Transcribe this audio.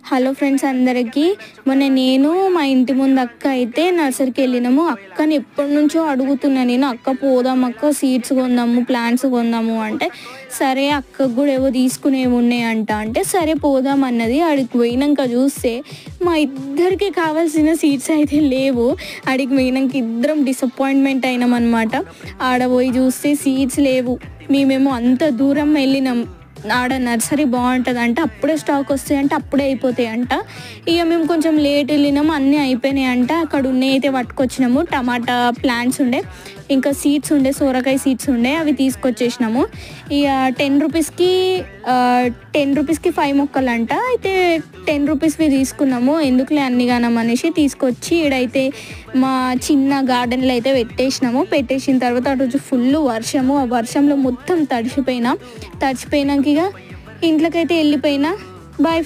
Hello friends అందరికీ. మొన్న నేను మా ఇంటి ముందు అక్క అయితే నర్సరీకి వెళ్ళినాము. అక్కని ఎప్పటి నుంచో అడుగుతున్నా నేను, అక్క పోదాం అక్క, సీడ్స్ కొందాము, ప్లాంట్స్ కొందాము అంటే సరే అక్కకు కూడా ఏవో తీసుకునేవి ఉన్నాయంట అంటే సరే పోదాం అన్నది. ఆడికి పోయినాక చూస్తే మా ఇద్దరికి కావాల్సిన సీడ్స్ అయితే లేవు. ఆడికి పోయినాక ఇద్దరం డిసప్పాయింట్మెంట్ అయినాం అనమాట. ఆడ పోయి చూస్తే సీడ్స్ లేవు. మేమేమో అంత దూరం వెళ్ళినాం. ఆడ నర్సరీ బాగుంటుంది అంటే అప్పుడే స్టాక్ వస్తాయి అంటే అప్పుడే అయిపోతాయి అంట. ఇక మేము కొంచెం లేట్ వెళ్ళినాము, అన్నీ అయిపోయినాయి అంట. అక్కడ ఉన్నాయి అయితే పట్టుకొచ్చినాము. టమాటా ప్లాంట్స్ ఉండే, ఇంకా సీడ్స్ ఉండే, సోరకాయ సీడ్స్ ఉండే, అవి తీసుకొచ్చేసినాము. ఇక 10 రూపీస్కి 5 మొక్కలు అంట. అయితే 10 రూపీస్వి తీసుకున్నాము. ఎందుకులే అన్నిగానం అనేసి తీసుకొచ్చి ఈడైతే మా చిన్న గార్డెన్లో అయితే పెట్టేసిన తర్వాత ఆ రోజు ఫుల్ వర్షము. ఆ వర్షంలో మొత్తం తడిచిపోయినాక ఇక ఇంట్లోకైతే వెళ్ళిపోయినా. బాయ్.